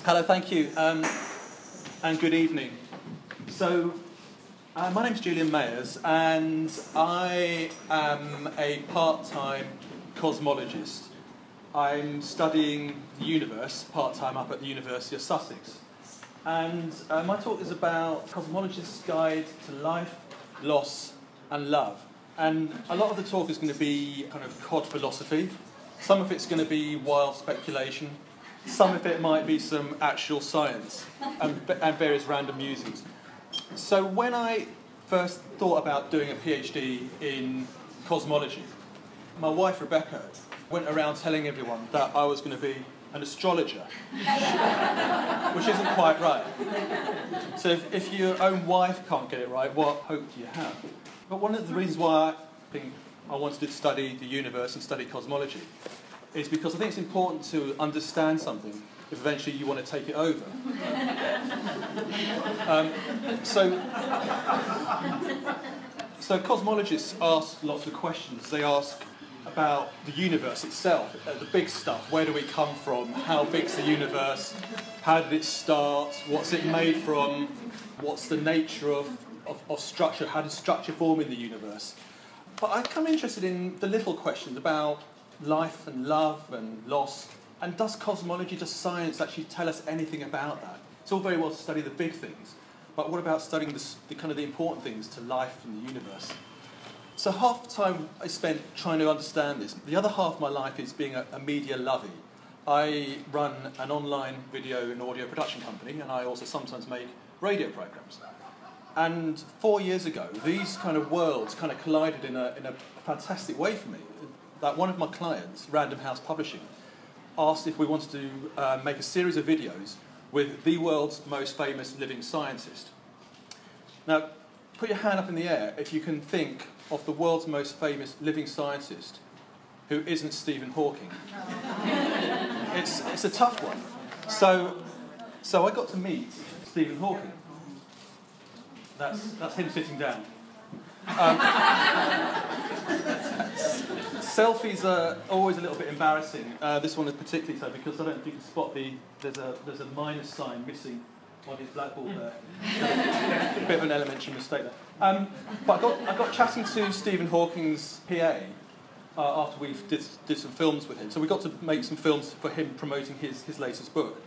Hello, thank you, and good evening. So, my name's Julian and I am a part-time cosmologist. I'm studying the universe part-time up at the University of Sussex. And my talk is about Cosmologist's Guide to Life, Loss and Love. And a lot of the talk is going to be kind of cod philosophy. Some of it's going to be wild speculation. Some of it might be some actual science and various random musings. So when I first thought about doing a PhD in cosmology, my wife Rebecca went around telling everyone that I was going to be an astrologer, which isn't quite right. So if your own wife can't get it right, what hope do you have? But one of the reasons why I think I wanted to study the universe and study cosmology is because I think it's important to understand something if eventually you want to take it over. So cosmologists ask lots of questions. They ask about the universe itself, the big stuff. Where do we come from? How big's the universe? How did it start? What's it made from? What's the nature of structure? How does structure form in the universe? But I become interested in the little questions about life and love and loss. And does cosmology, does science actually tell us anything about that? It's all very well to study the big things, but what about studying the kind of the important things to life and the universe? So half the time I spent trying to understand this. The other half of my life is being a media lovey. I run an online video and audio production company, and I also sometimes make radio programs. And 4 years ago, these kind of worlds kind of collided in a fantastic way for me. That one of my clients, Random House Publishing, asked if we wanted to make a series of videos with the world's most famous living scientist. Now, put your hand up in the air if you can think of the world's most famous living scientist who isn't Stephen Hawking. It's a tough one. So I got to meet Stephen Hawking. That's him sitting down. Selfies are always a little bit embarrassing. This one is particularly so because I don't think you can spot there's a minus sign missing on his blackboard there. A bit of an elementary mistake there. But I got chatting to Stephen Hawking's PA after we did some films with him. So we got to make some films for him promoting his latest book.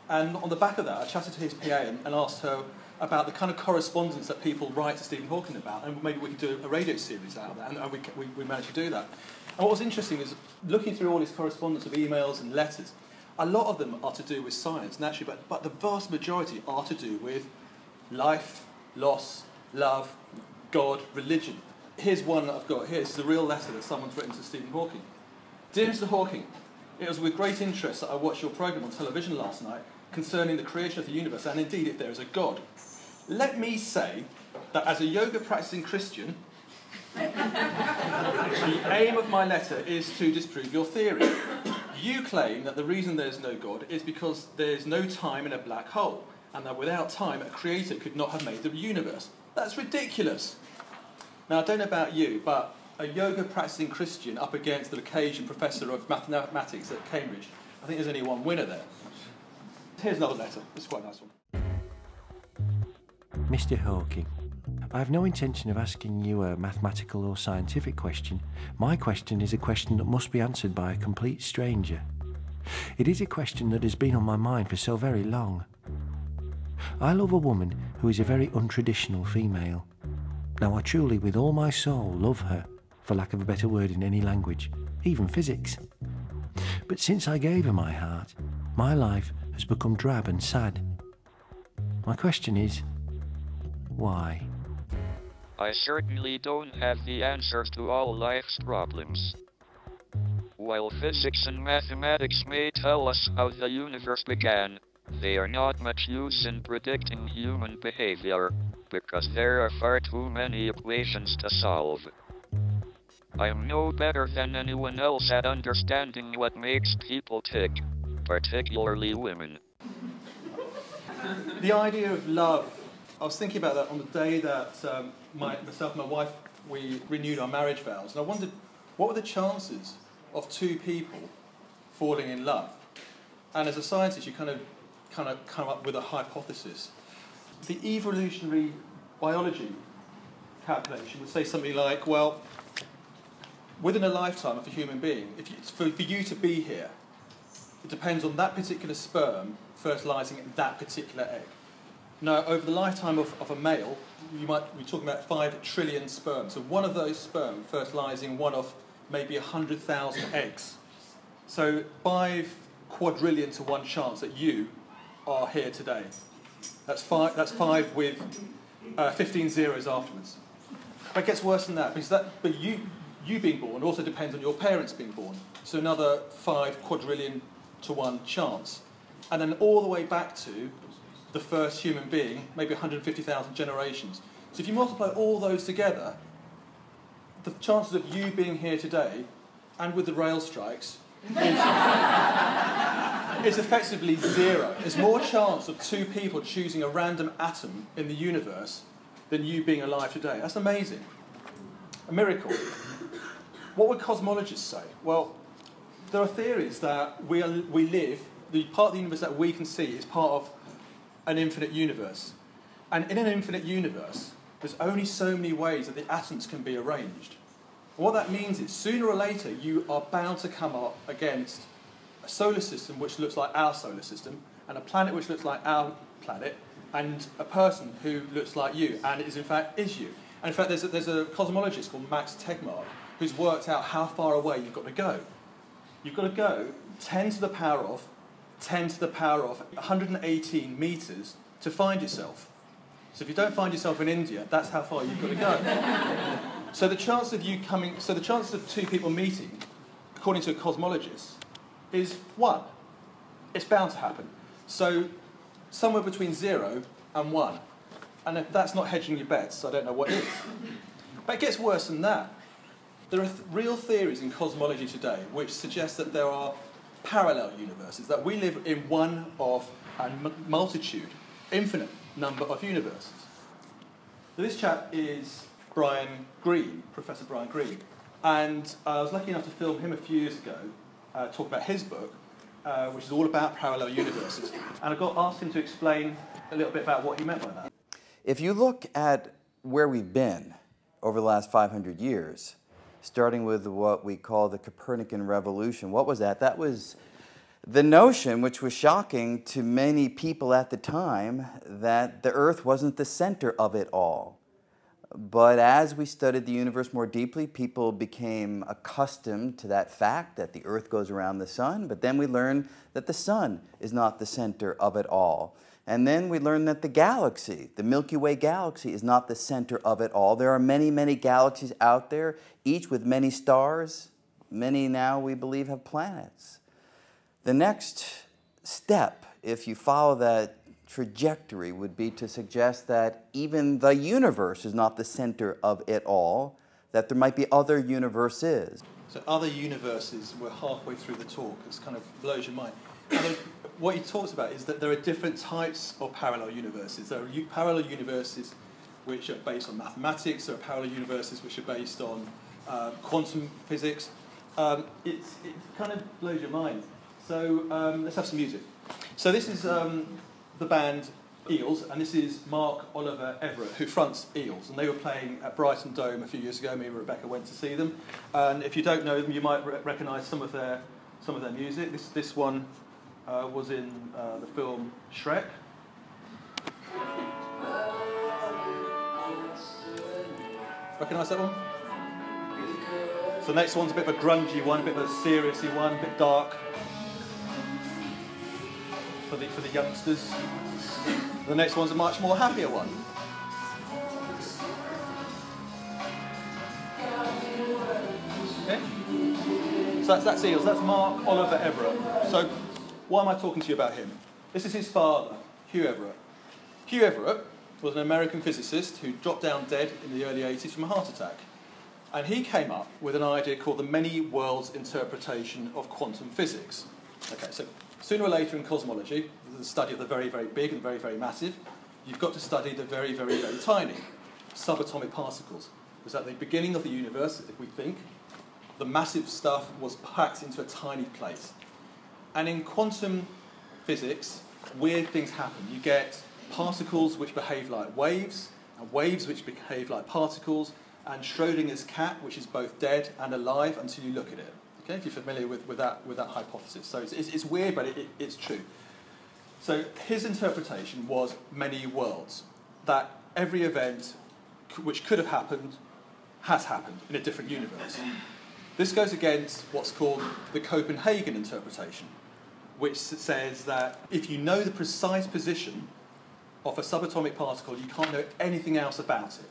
And on the back of that, I chatted to his PA and asked her about the kind of correspondence that people write to Stephen Hawking about, and maybe we could do a radio series out of that, and we managed to do that. And what was interesting is, looking through all his correspondence of emails and letters, a lot of them are to do with science, naturally, but the vast majority are to do with life, loss, love, God, religion. Here's one that I've got here. This is a real letter that someone's written to Stephen Hawking. Dear Mr. Hawking, it was with great interest that I watched your programme on television last night concerning the creation of the universe, and indeed if there is a God. Let me say that as a yoga practicing Christian, the aim of my letter is to disprove your theory. You claim that the reason there is no God is because there is no time in a black hole, and that without time a creator could not have made the universe. That's ridiculous. Now, I don't know about you, but a yoga practicing Christian up against the Caucasian professor of mathematics at Cambridge, I think there's only one winner there. Here's another letter. It's quite a nice one. Mr. Hawking, I have no intention of asking you a mathematical or scientific question. My question is a question that must be answered by a complete stranger. It is a question that has been on my mind for so very long. I love a woman who is a very untraditional female. Now, I truly, with all my soul, love her, for lack of a better word in any language, even physics. But since I gave her my heart, my life has become drab and sad. My question is, why? I certainly don't have the answers to all life's problems. While physics and mathematics may tell us how the universe began, they are not much use in predicting human behavior, because there are far too many equations to solve. I am no better than anyone else at understanding what makes people tick, particularly women. The idea of love, I was thinking about that on the day that myself and my wife, we renewed our marriage vows, and I wondered, what were the chances of two people falling in love? And as a scientist, you kind of kind of come up with a hypothesis. The evolutionary biology calculation would say something like, well, within a lifetime of a human being, for you to be here, it depends on that particular sperm fertilising that particular egg. Now, over the lifetime of a male, you might be talking about 5 trillion sperm. So one of those sperm fertilising one of maybe 100,000 eggs. So 5 quadrillion to 1 chance that you are here today. That's five with 15 zeros afterwards. But it gets worse than that, because but you being born also depends on your parents being born. So another 5 quadrillion to 1 chance. And then all the way back to the first human being, maybe 150,000 generations. So if you multiply all those together, the chances of you being here today, and with the rail strikes, is effectively 0. There's more chance of 2 people choosing a random atom in the universe than you being alive today. That's amazing. A miracle. What would cosmologists say? Well, there are theories that we live, the part of the universe that we can see is part of an infinite universe. And in an infinite universe, there's only so many ways that the atoms can be arranged. And what that means is, sooner or later, you are bound to come up against a solar system which looks like our solar system, and a planet which looks like our planet, and a person who looks like you, and is in fact you. And in fact, there's a cosmologist called Max Tegmark who's worked out how far away you've got to go. You've got to go 10 to the power of 10 to the power of 118 metres to find yourself. So if you don't find yourself in India, that's how far you've got to go. So the chance of the chance of 2 people meeting, according to a cosmologist, is 1. It's bound to happen. So somewhere between 0 and 1. And if that's not hedging your bets, I don't know what is. But it gets worse than that. There are real theories in cosmology today which suggest that there are parallel universes, that we live in one of a multitude, infinite number of universes. So this chap is Brian Greene, Professor Brian Greene, and I was lucky enough to film him a few years ago, talk about his book, which is all about parallel universes, and I asked him to explain a little bit about what he meant by that. If you look at where we've been over the last 500 years, starting with what we call the Copernican revolution. What was that? That was the notion, which was shocking to many people at the time, that the Earth wasn't the center of it all. But as we studied the universe more deeply, people became accustomed to that fact that the Earth goes around the sun, but then we learned that the sun is not the center of it all. And then we learned that the galaxy, the Milky Way galaxy, is not the center of it all. There are many, many galaxies out there, each with many stars. Many now, we believe, have planets. The next step, if you follow that trajectory, would be to suggest that even the universe is not the center of it all, that there might be other universes. So other universes, we're halfway through the talk, it kind of blows your mind. And what he talks about is that there are different types of parallel universes. There are parallel universes which are based on mathematics, there are parallel universes which are based on quantum physics. It kind of blows your mind. So let's have some music. So this is the band Eels, and this is Mark Oliver Everett, who fronts Eels, and they were playing at Brighton Dome a few years ago. Me and Rebecca went to see them, and if you don't know them, you might recognise some of their music. This one was in the film Shrek. Recognise that one? So the next one's a bit of a grungy one, a bit of a seriously one, a bit dark for the youngsters. The next one's a much more happier one. Okay? So that's Eels. That's Mark Oliver Everett. So why am I talking to you about him? This is his father, Hugh Everett. Hugh Everett was an American physicist who dropped down dead in the early 80s from a heart attack. And he came up with an idea called the many worlds interpretation of quantum physics. Okay, so sooner or later in cosmology, the study of the very, very big and very, very massive, you've got to study the very, very, very tiny subatomic particles. Because at the beginning of the universe, if we think, the massive stuff was packed into a tiny place. And in quantum physics, weird things happen. You get particles which behave like waves, and waves which behave like particles, and Schrödinger's cat, which is both dead and alive until you look at it. Okay, if you're familiar with that hypothesis. So it's weird, but it's true. So his interpretation was many worlds, that every event which could have happened has happened in a different universe. This goes against what's called the Copenhagen interpretation, which says that if you know the precise position of a subatomic particle, you can't know anything else about it.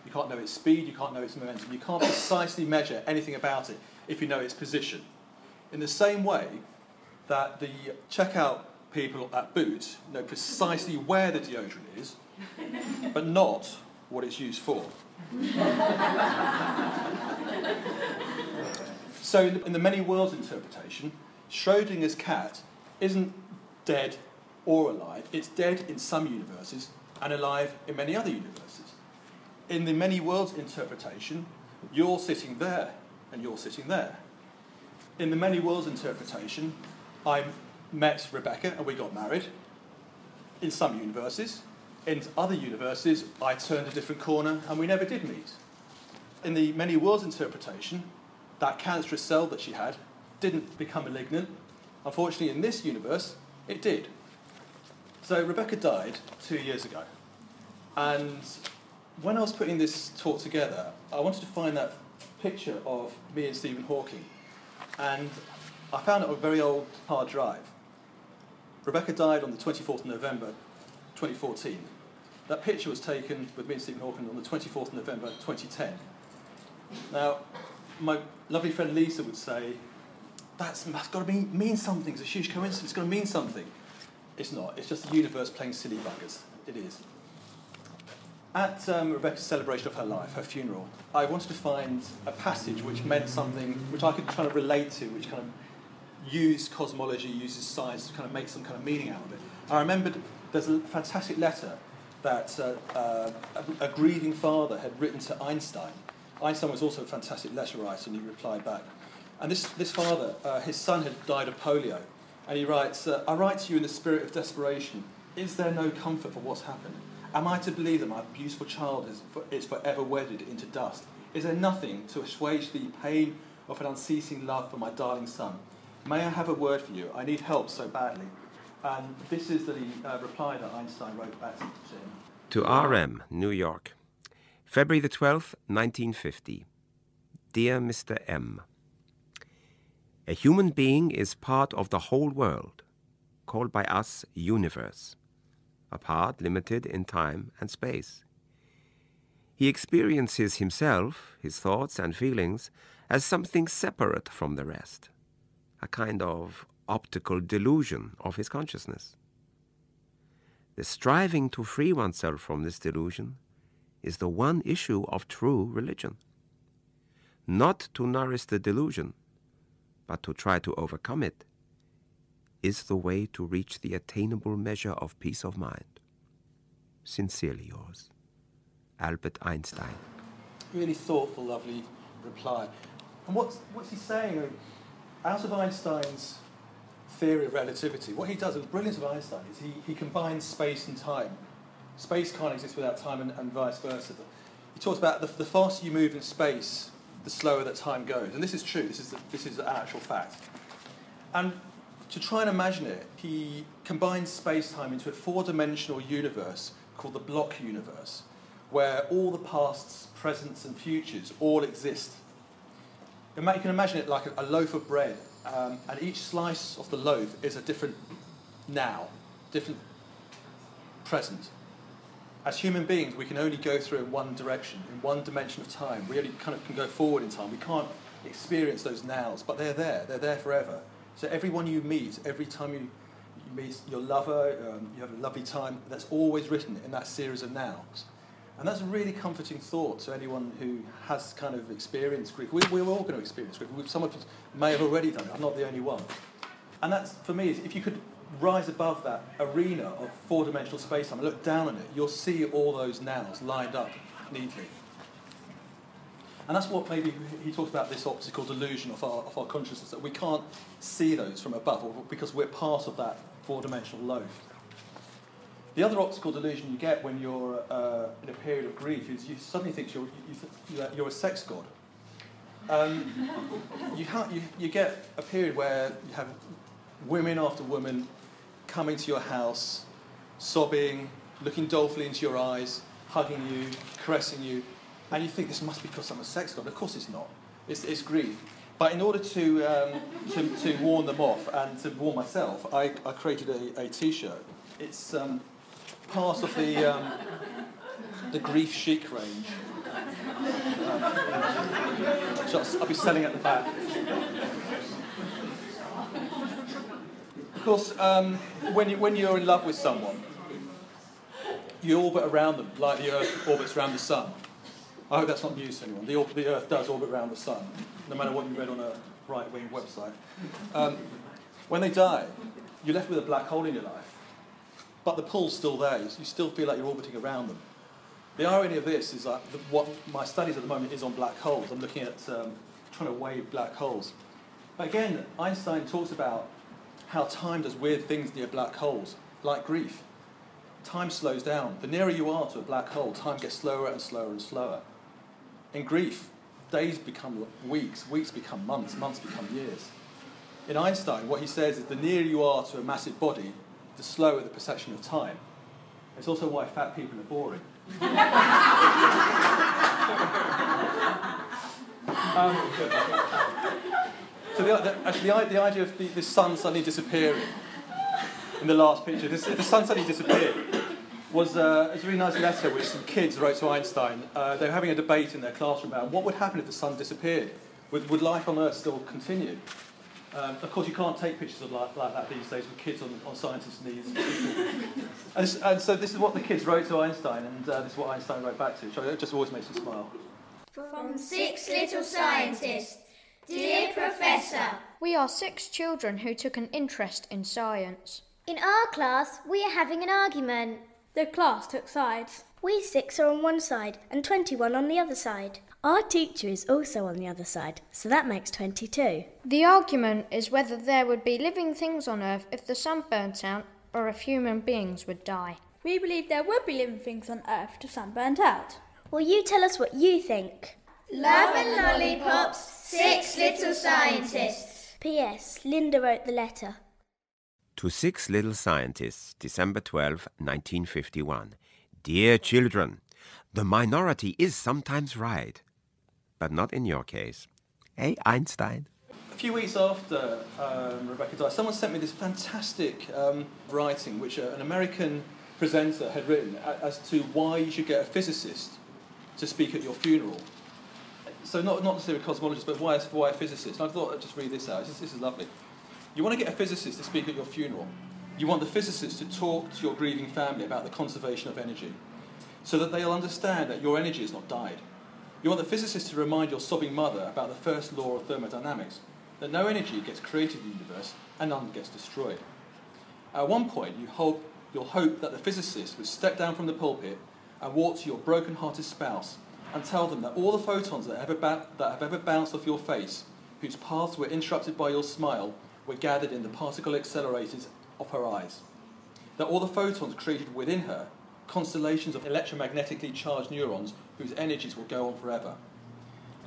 You can't know its speed, you can't know its momentum, you can't precisely measure anything about it if you know its position. In the same way that the checkout people at Boots know precisely where the deodorant is, but not what it's used for. So in the many worlds interpretation, Schrödinger's cat isn't dead or alive. It's dead in some universes and alive in many other universes. In the many worlds interpretation, you're sitting there and you're sitting there. In the many worlds interpretation, I met Rebecca and we got married in some universes. In other universes, I turned a different corner and we never did meet. In the many worlds interpretation, that cancerous cell that she had didn't become malignant. Unfortunately, in this universe, it did. So Rebecca died 2 years ago. And when I was putting this talk together, I wanted to find that picture of me and Stephen Hawking. And I found it on a very old hard drive. Rebecca died on the 24th of November, 2014. That picture was taken with me and Stephen Hawking on the 24th of November, 2010. Now, my lovely friend Lisa would say, that's got to mean something. It's a huge coincidence. It's got to mean something. It's not. It's just the universe playing silly buggers. It is. At Rebecca's celebration of her life, her funeral, I wanted to find a passage which meant something which I could kind of relate to, which kind of used cosmology, uses science to kind of make some kind of meaning out of it. I remembered there's a fantastic letter that a grieving father had written to Einstein. Einstein was also a fantastic letter writer, and he replied back. And this father, his son had died of polio, and he writes, I write to you in the spirit of desperation. Is there no comfort for what's happened? Am I to believe that my beautiful child is forever wedded into dust? Is there nothing to assuage the pain of an unceasing love for my darling son? May I have a word for you? I need help so badly. And this is the reply that Einstein wrote back to him. To RM, New York. February the 12th, 1950. Dear Mr. M. A human being is part of the whole world, called by us universe, a part limited in time and space. He experiences himself, his thoughts and feelings, as something separate from the rest, a kind of optical delusion of his consciousness. The striving to free oneself from this delusion is the one issue of true religion. Not to nourish the delusion, but to try to overcome it, is the way to reach the attainable measure of peace of mind. Sincerely yours, Albert Einstein. Really thoughtful, lovely reply. And what's he saying? Out of Einstein's theory of relativity, what he does, the brilliance of Einstein, is he combines space and time. Space can't exist without time and vice versa. He talks about the faster you move in space, the slower that time goes. And this is true, this is an actual fact. And to try and imagine it, he combines space-time into a four-dimensional universe called the block universe, where all the pasts, presents and futures all exist. You can imagine it like a loaf of bread, and each slice of the loaf is a different now, different present. As human beings, we can only go through in one direction, in one dimension of time. We only kind of can go forward in time. We can't experience those nows, but they're there forever. So everyone you meet, every time you meet your lover, you have a lovely time, that's always written in that series of nows. And that's a really comforting thought to anyone who has kind of experienced grief. We're all going to experience grief. Some of us may have already done it. I'm not the only one. And that's, for me, if you could rise above that arena of four-dimensional space-time and look down on it, you'll see all those nows lined up neatly. And that's what maybe he talks about, this optical delusion of our consciousness, that we can't see those from above because we're part of that four-dimensional loaf. The other optical delusion you get when you're in a period of grief is you suddenly think you're a sex god. You get a period where you have women after women coming to your house, sobbing, looking dolefully into your eyes, hugging you, caressing you, and you think this must be because I'm a sex god. Of course it's not. It's grief. But in order to warn them off and to warn myself, I created a T-shirt. It's part of the grief chic range. I'll be selling at the back. Of course, when you're in love with someone, you orbit around them like the Earth orbits around the Sun. I hope that's not news to anyone. The Earth does orbit around the Sun, no matter what you read on a right-wing website. When they die, you're left with a black hole in your life. But the pull's still there. You still feel like you're orbiting around them. The irony of this is that what my studies at the moment is on black holes. I'm looking at trying to weigh black holes. But again, Einstein talks about how time does weird things near black holes, like grief. Time slows down. The nearer you are to a black hole, time gets slower and slower and slower. In grief, days become weeks, weeks become months, months become years. In Einstein, what he says is the nearer you are to a massive body, the slower the perception of time. It's also why fat people are boring. So the idea of the sun suddenly disappearing in the last picture, the sun suddenly disappeared, was a really nice letter which some kids wrote to Einstein. They were having a debate in their classroom about what would happen if the sun disappeared. Would life on Earth still continue? Of course, you can't take pictures of like that these days with kids on scientists' knees. And so this is what the kids wrote to Einstein, and this is what Einstein wrote back to, which it just always makes me smile. From 6 little scientists. Dear Professor, we are 6 children who took an interest in science. In our class, we are having an argument. The class took sides. We 6 are on one side and 21 on the other side. Our teacher is also on the other side, so that makes 22. The argument is whether there would be living things on Earth if the sun burnt out, or if human beings would die. We believe there would be living things on Earth if the sun burnt out. Well, you tell us what you think. Love and lollipops, 6 little scientists. P.S. Linda wrote the letter. To 6 little scientists, December 12, 1951. Dear children, the minority is sometimes right, but not in your case. Hey, Einstein. A few weeks after Rebecca died, someone sent me this fantastic writing which an American presenter had written as to why you should get a physicist to speak at your funeral. So not necessarily a cosmologist, but why a physicist? And I thought I'd just read this out. This is lovely. You want to get a physicist to speak at your funeral. You want the physicist to talk to your grieving family about the conservation of energy, so that they'll understand that your energy has not died. You want the physicist to remind your sobbing mother about the first law of thermodynamics, that no energy gets created in the universe and none gets destroyed. At one point, you'll hope that the physicist would step down from the pulpit and walk to your broken-hearted spouse and tell them that all the photons that have ever bounced off your face, whose paths were interrupted by your smile, were gathered in the particle accelerators of her eyes. That all the photons created within her, constellations of electromagnetically charged neurons whose energies will go on forever.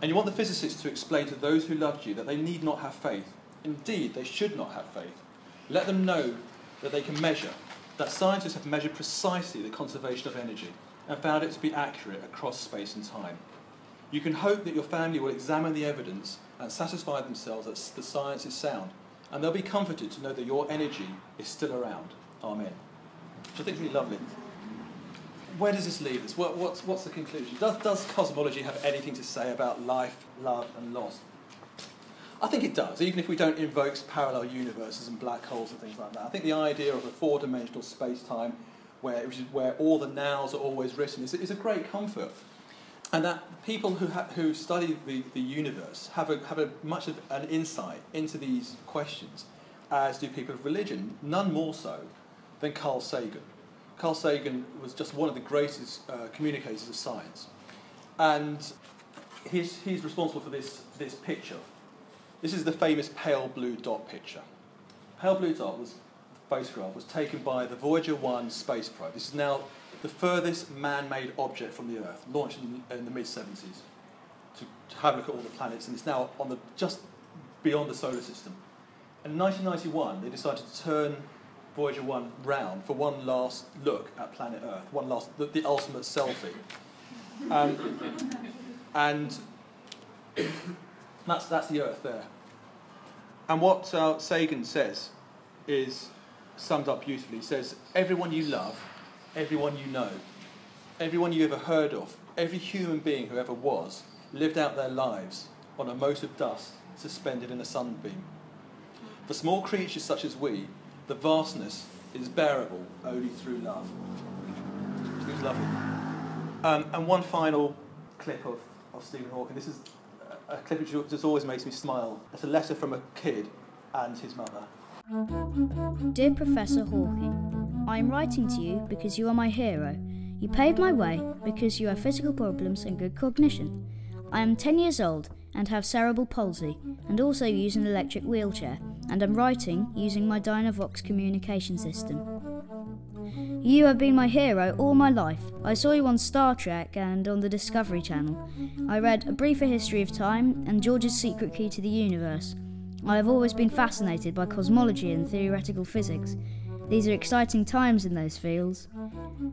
And you want the physicist to explain to those who loved you that they need not have faith. Indeed, they should not have faith. Let them know that they can measure, that scientists have measured precisely the conservation of energy and found it to be accurate across space and time. You can hope that your family will examine the evidence and satisfy themselves that the science is sound, and they'll be comforted to know that your energy is still around. Amen. Which I think is really lovely. Where does this leave us? What's the conclusion? Does cosmology have anything to say about life, love and loss? I think it does, even if we don't invoke parallel universes and black holes and things like that. I think the idea of a 4-dimensional space-time where all the nows are always written is a great comfort. And that people who study the universe have much of an insight into these questions, as do people of religion, none more so than Carl Sagan. Carl Sagan was just one of the greatest communicators of science. And he's responsible for this picture. This is the famous pale blue dot picture. Pale blue dot was photograph was taken by the Voyager 1 space probe. This is now the furthest man-made object from the Earth, launched in the mid-70s to have a look at all the planets, and it's now on the just beyond the solar system. And in 1991, they decided to turn Voyager 1 round for one last look at planet Earth, one last, the ultimate selfie. And that's the Earth there. And what Sagan says is summed up beautifully. He says, everyone you love, everyone you know, everyone you ever heard of, every human being who ever was, lived out their lives on a mote of dust suspended in a sunbeam. For small creatures such as we, the vastness is bearable only through love. It was lovely. And one final clip of Stephen Hawking. This is a clip which just always makes me smile. It's a letter from a kid and his mother. Dear Professor Hawking, I am writing to you because you are my hero. You paved my way because you have physical problems and good cognition. I am 10 years old and have cerebral palsy and also use an electric wheelchair, and am writing using my Dynavox communication system. You have been my hero all my life. I saw you on Star Trek and on the Discovery Channel. I read A Briefer History of Time and George's Secret Key to the Universe. I have always been fascinated by cosmology and theoretical physics. These are exciting times in those fields.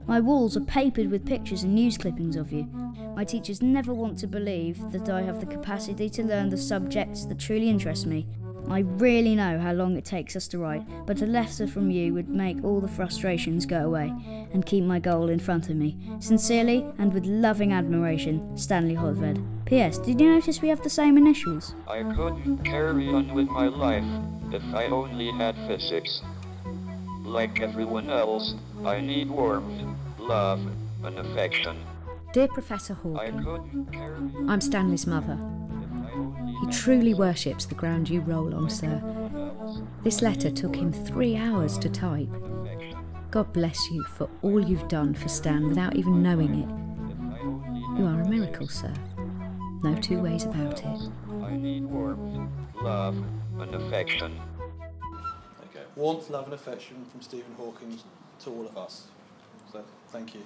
My walls are papered with pictures and news clippings of you. My teachers never want to believe that I have the capacity to learn the subjects that truly interest me. I really know how long it takes us to write, but a letter from you would make all the frustrations go away and keep my goal in front of me. Sincerely and with loving admiration, Stanley Hodved. P.S. Did you notice we have the same initials? I couldn't carry on with my life if I only had physics. Like everyone else, I need warmth, love, and affection. Dear Professor Hawking, I'm Stanley's mother. He truly worships the ground you roll on, sir. This letter took him 3 hours to type. God bless you for all you've done for Stan without even knowing it. You are a miracle, sir. No two ways about it. I need warmth, love, and affection. Okay, warmth, love and affection from Stephen Hawking to all of us. So, thank you.